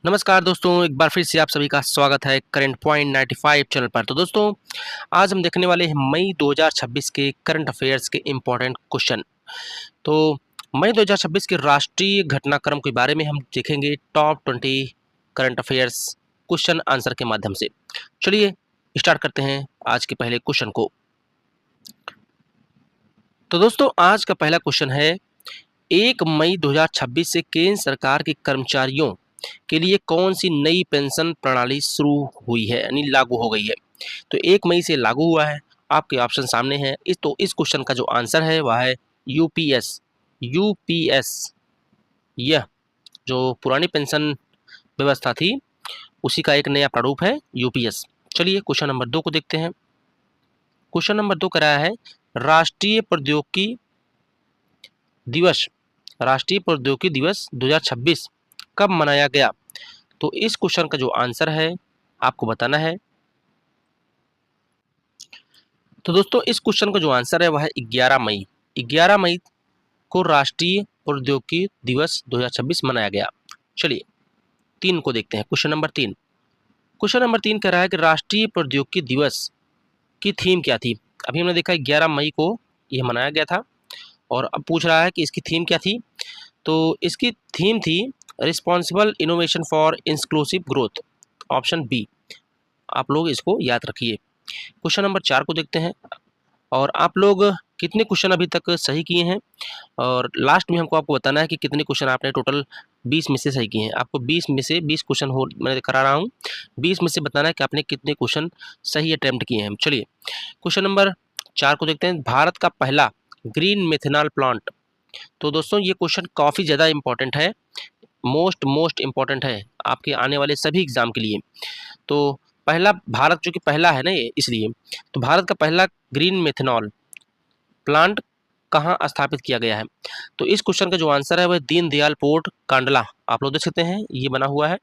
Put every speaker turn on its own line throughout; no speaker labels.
नमस्कार दोस्तों, एक बार फिर से आप सभी का स्वागत है करंट पॉइंट 95 चैनल पर। तो दोस्तों, आज हम देखने वाले हैं मई 2026 के करंट अफेयर्स के इम्पोर्टेंट क्वेश्चन। तो मई 2026 के राष्ट्रीय घटनाक्रम के बारे में हम देखेंगे top 20 current affairs question answer के माध्यम से। चलिए स्टार्ट करते हैं आज के पहले क्वेश्चन को। तो दोस्तों, आज का पहला क्वेश्चन है 1 मई 2026 से केंद्र सरकार के कर्मचारियों के लिए कौन सी नई पेंशन प्रणाली शुरू हुई है, यानी लागू हो गई है। तो 1 मई से लागू हुआ है। आपके ऑप्शन सामने हैं। इस क्वेश्चन का जो आंसर है वह है यूपीएस। यूपीएस, यह जो पुरानी पेंशन व्यवस्था थी उसी का एक नया प्रारूप है यूपीएस। चलिए क्वेश्चन नंबर 2 को देखते हैं। क्वेश्चन नंबर 2 कराया है राष्ट्रीय प्रौद्योगिकी दिवस। राष्ट्रीय प्रौद्योगिकी दिवस 2026 कब मनाया गया। तो इस क्वेश्चन का जो आंसर है आपको बताना है। तो दोस्तों, इस क्वेश्चन का जो आंसर है वह है 11 मई। 11 मई को राष्ट्रीय प्रौद्योगिकी दिवस 2026 मनाया गया। चलिए 3 को देखते हैं। Question number 3। क्वेश्चन नंबर 3 कह रहा है कि राष्ट्रीय प्रौद्योगिकी दिवस की थीम क्या थी। अभी हमने देखा 11 मई को यह मनाया गया था और अब पूछ रहा है कि इसकी थीम क्या थी। तो इसकी थीम थी responsible innovation for inclusive growth. Option B, आप लोग इसको याद रखिए। क्वेश्चन नंबर 4 को देखते हैं और आप लोग कितने क्वेश्चन अभी तक सही किए हैं और लास्ट में हमको आपको बताना है कि कितने क्वेश्चन आपने टोटल 20 में से सही किए हैं। आपको 20 में से 20 क्वेश्चन हो मैं करा रहा हूँ। 20 में से बताना है कि आपने कितने क्वेश्चन सही अटेम्प्ट किए हैं। चलिए क्वेश्चन नंबर 4 को देखते हैं। भारत का पहला ग्रीन मेथनॉल प्लांट। तो दोस्तों, ये क्वेश्चन काफ़ी ज़्यादा इंपॉर्टेंट है, मोस्ट इम्पॉर्टेंट है आपके आने वाले सभी एग्जाम के लिए। तो पहला भारत जो कि पहला है ना ये, इसलिए तो भारत का पहला ग्रीन मेथनॉल प्लांट कहाँ स्थापित किया गया है। तो इस क्वेश्चन का जो आंसर है वह दीनदयाल पोर्ट कांडला। आप लोग देख सकते हैं ये बना हुआ है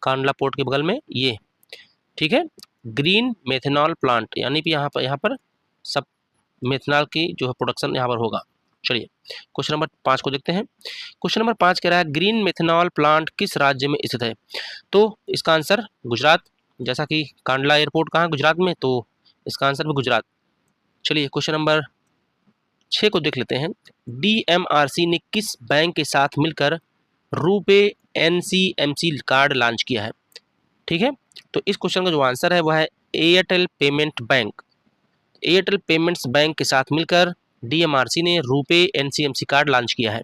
कांडला पोर्ट के बगल में ये, ठीक है। ग्रीन मेथनॉल प्लांट यानी कि यहाँ पर सब मेथनॉल की जो है प्रोडक्शन यहाँ पर होगा। चलिए क्वेश्चन नंबर 5 को देखते हैं। क्वेश्चन नंबर 5 कह रहा है ग्रीन मेथनॉल प्लांट किस राज्य में स्थित है। तो इसका आंसर गुजरात, जैसा कि कांडला एयरपोर्ट कहाँ है, गुजरात में, तो इसका आंसर भी गुजरात। चलिए क्वेश्चन नंबर 6 को देख लेते हैं। डीएमआरसी ने किस बैंक के साथ मिलकर रुपे एनसीएमसी कार्ड लॉन्च किया है। ठीक है, तो इस क्वेश्चन का जो आंसर है वह है Airtel payment bank. Airtel payments bank के साथ मिलकर डीएमआरसी ने रुपे एनसीएमसी कार्ड लॉन्च किया है।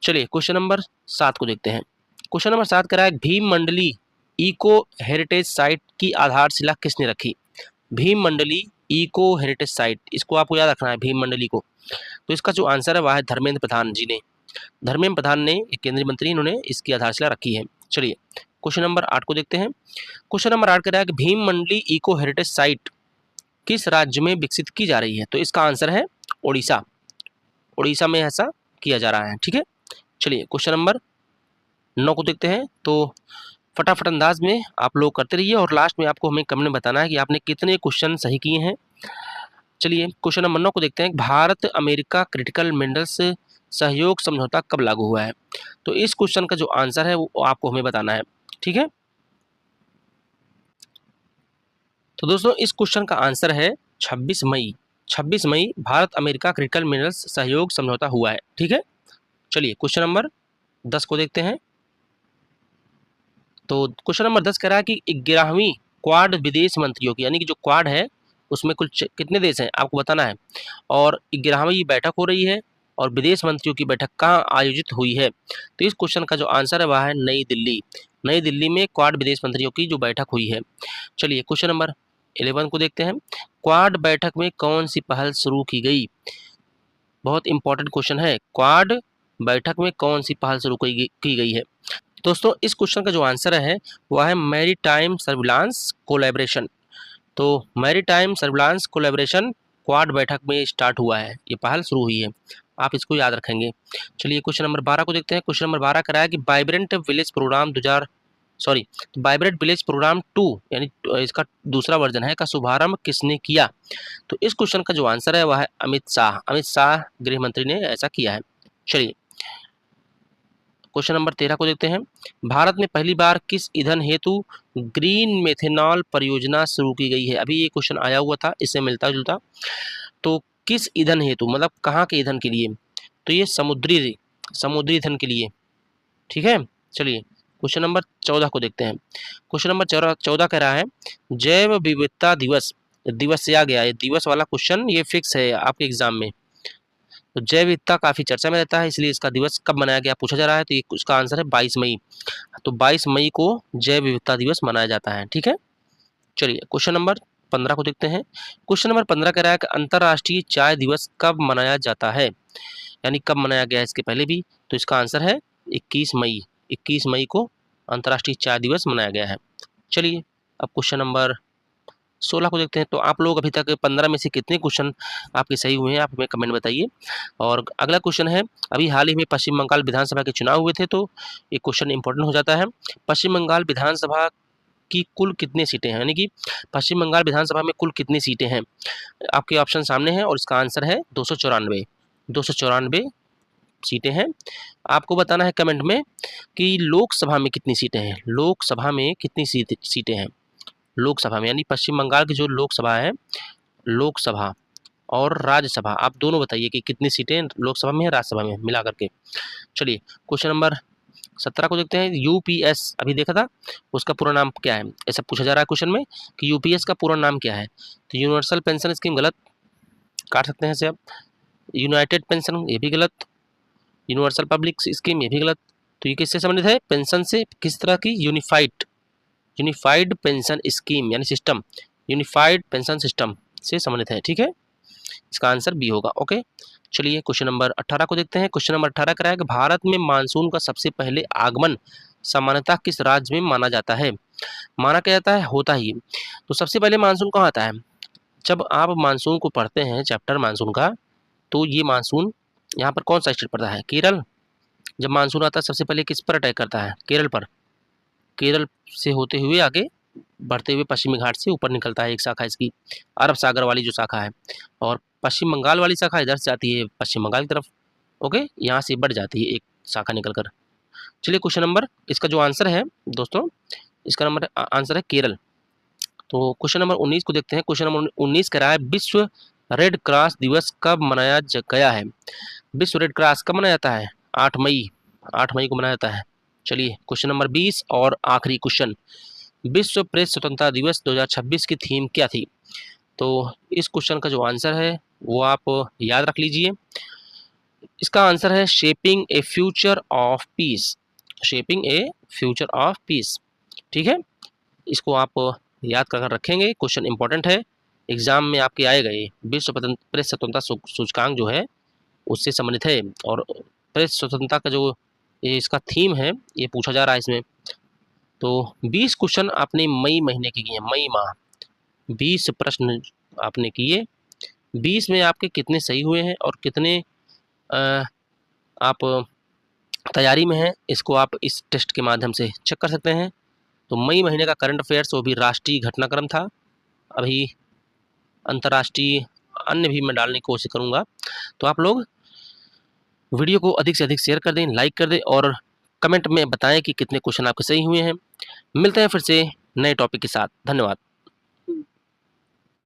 चलिए क्वेश्चन नंबर 7 को देखते हैं। क्वेश्चन नंबर 7 कह रहा है भीम मंडली इको हेरिटेज साइट की आधारशिला किसने रखी। भीम मंडली इको हेरिटेज साइट, इसको आपको याद रखना है भीम मंडली को। तो इसका जो आंसर है वह है धर्मेंद्र प्रधान जी ने। धर्मेंद्र प्रधान ने, एक केंद्रीय मंत्री, इन्होंने इसकी आधारशिला रखी है। चलिए क्वेश्चन नंबर 8 को देखते हैं। क्वेश्चन नंबर 8 कह रहा है कि भीम मंडली इको हेरिटेज साइट किस राज्य में विकसित की जा रही है। तो इसका आंसर है ओडिशा। ओडिशा में ऐसा किया जा रहा है। ठीक है, चलिए क्वेश्चन नंबर 9 को देखते हैं। तो फटाफट अंदाज में आप लोग करते रहिए और लास्ट में आपको हमें कमेंट में बताना है कि आपने कितने क्वेश्चन सही किए हैं। चलिए क्वेश्चन नंबर 9 को देखते हैं। भारत अमेरिका क्रिटिकल मिनरल्स सहयोग समझौता कब लागू हुआ है। तो इस क्वेश्चन का जो आंसर है वो आपको हमें बताना है। ठीक है, तो दोस्तों इस क्वेश्चन का आंसर है 26 मई। 26 मई भारत अमेरिका क्रिटिकल मिनरल्स सहयोग समझौता हुआ है। ठीक है, चलिए क्वेश्चन नंबर 10 को देखते हैं। तो क्वेश्चन नंबर 10 कह रहा है कि 11वीं क्वाड विदेश मंत्रियों की, यानी कि जो क्वाड है उसमें कुल कितने देश हैं आपको बताना है, और 11वीं बैठक हो रही है और विदेश मंत्रियों की बैठक कहाँ आयोजित हुई है। तो इस क्वेश्चन का जो आंसर है वह है नई दिल्ली। नई दिल्ली में क्वाड विदेश मंत्रियों की जो बैठक हुई है। चलिए क्वेश्चन नंबर 11 को देखते हैं। क्वाड बैठक में कौन सी पहल शुरू की गई। बहुत इंपॉर्टेंट क्वेश्चन है, क्वाड बैठक में कौन सी पहल शुरू की गई है। दोस्तों इस क्वेश्चन का जो आंसर है वह है मैरीटाइम सर्विलांस कोलैबोरेशन। तो मैरीटाइम सर्विलांस कोलैबोरेशन क्वाड बैठक में स्टार्ट हुआ है, ये पहल शुरू हुई है, आप इसको याद रखेंगे। चलिए क्वेश्चन नंबर 12 को देखते हैं। क्वेश्चन नंबर 12 कराया कि वाइब्रेंट विलेज प्रोग्राम 2 यानी इसका दूसरा वर्जन है का शुभारंभ किसने किया। तो इस क्वेश्चन का जो आंसर है वह है अमित शाह। अमित शाह गृह मंत्री ने ऐसा किया है। चलिए क्वेश्चन नंबर 13 को देखते हैं। भारत में पहली बार किस ईंधन हेतु ग्रीन मेथेनॉल परियोजना शुरू की गई है? अभी ये क्वेश्चन आया हुआ था, इससे मिलता जुलता। तो किस ईंधन हेतु, मतलब कहाँ के ईंधन के लिए? तो ये समुद्री ईंधन के लिए। ठीक है, चलिए क्वेश्चन नंबर 14 को देखते हैं। क्वेश्चन नंबर 14 कह रहा है जैव विविधता दिवस, दिवस से आ गया है, दिवस वाला क्वेश्चन ये फिक्स है आपके एग्जाम में। तो जैव विविधता काफी चर्चा में रहता है, इसलिए इसका दिवस कब मनाया गया पूछा जा रहा है। तो ये उसका आंसर है 22 मई। तो 22 मई को जैव विविधता दिवस मनाया जाता है। ठीक है, चलिए क्वेश्चन नंबर 15 को देखते हैं। क्वेश्चन नंबर 15 कह रहा है कि अंतर्राष्ट्रीय चाय दिवस कब मनाया जाता है, यानी कब मनाया गया है इसके पहले भी। तो इसका आंसर है 21 मई। 21 मई को अंतर्राष्ट्रीय चाय दिवस मनाया गया है। चलिए अब क्वेश्चन नंबर 16 को देखते हैं। तो आप लोग अभी तक 15 में से कितने क्वेश्चन आपके सही हुए हैं, आप हमें कमेंट बताइए। और अगला क्वेश्चन है, अभी हाल ही में पश्चिम बंगाल विधानसभा के चुनाव हुए थे, तो ये क्वेश्चन इंपॉर्टेंट हो जाता है। पश्चिम बंगाल विधानसभा की कुल कितनी सीटें हैं, यानी कि पश्चिम बंगाल विधानसभा में कुल कितनी सीटें हैं? आपके ऑप्शन सामने हैं और इसका आंसर है 294। 294 सीटें हैं। आपको बताना है कमेंट में कि लोकसभा में कितनी सीटें हैं, लोकसभा में कितनी सीटें हैं। लोकसभा में यानी पश्चिम बंगाल की जो लोकसभा है, लोकसभा और राज्यसभा, आप दोनों बताइए कि कितनी सीटें लोकसभा में है, राज्यसभा में मिला करके। चलिए क्वेश्चन नंबर 17 को देखते हैं। यूपीएस अभी देखा था, उसका पूरा नाम क्या है, ऐसा पूछा जा रहा है क्वेश्चन में कि यूपीएस का पूरा नाम क्या है। तो यूनिवर्सल पेंशन स्कीम गलत, काट सकते हैं इसे आप। यूनाइटेड पेंशन ये भी गलत, यूनिवर्सल पब्लिक स्कीम ये भी गलत। तो ये किससे संबंधित है? पेंशन से। किस तरह की? यूनिफाइड पेंशन स्कीम यानी सिस्टम, यूनिफाइड पेंशन सिस्टम से संबंधित है। ठीक है, इसका आंसर बी होगा। ओके, चलिए क्वेश्चन नंबर 18 को देखते हैं। क्वेश्चन नंबर 18 कह रहा है कि भारत में मानसून का सबसे पहले आगमन सामान्यतः किस राज्य में माना जाता है? माना क्या जाता है, होता ही। तो सबसे पहले मानसून कहाँ आता है? जब आप मानसून को पढ़ते हैं, चैप्टर मानसून का, तो ये मानसून यहाँ पर कौन सा स्टेट पड़ता है? केरल। जब मानसून आता है सबसे पहले किस पर अटैक करता है? केरल पर। केरल से होते हुए आगे बढ़ते हुए पश्चिमी घाट से ऊपर निकलता है एक शाखा इसकी, अरब सागर वाली जो शाखा है। और पश्चिम बंगाल वाली शाखा इधर से आती है पश्चिम बंगाल की तरफ। ओके, यहाँ से बढ़ जाती है एक शाखा निकलकर। चलिए क्वेश्चन नंबर, इसका जो आंसर है दोस्तों, इसका नंबर आंसर है केरल। तो क्वेश्चन नंबर 19 को देखते हैं। क्वेश्चन नंबर 19 कह रहा है विश्व रेड क्रॉस दिवस कब मनाया गया है? विश्व रेड क्रॉस कब मनाया जाता है? 8 मई। 8 मई को मनाया जाता है। चलिए क्वेश्चन नंबर 20 और आखिरी क्वेश्चन, विश्व प्रेस स्वतंत्रता दिवस 2026 की थीम क्या थी? तो इस क्वेश्चन का जो आंसर है वो आप याद रख लीजिए। इसका आंसर है shaping A future of peace. Shaping A future of peace. ठीक है, इसको आप याद कर रखेंगे, क्वेश्चन इंपॉर्टेंट है, एग्जाम में आपके आएगा ये। विश्व प्रेस स्वतंत्रता सूचकांक जो है उससे संबंधित है, और प्रेस स्वतंत्रता का जो ये इसका थीम है ये पूछा जा रहा है इसमें। तो 20 क्वेश्चन आपने मई महीने के किए, मई माह 20 प्रश्न आपने किए। 20 में आपके कितने सही हुए हैं और कितने आप तैयारी में हैं, इसको आप इस टेस्ट के माध्यम से चेक कर सकते हैं। तो मई महीने का करंट अफेयर्स वो भी राष्ट्रीय घटनाक्रम था। अभी अंतर्राष्ट्रीय अन्य भी मैं डालने की कोशिश करूँगा। तो आप लोग वीडियो को अधिक से अधिक शेयर कर दें, लाइक कर दें और कमेंट में बताएं कि कितने क्वेश्चन आपके सही हुए हैं। मिलते हैं फिर से नए टॉपिक के साथ। धन्यवाद।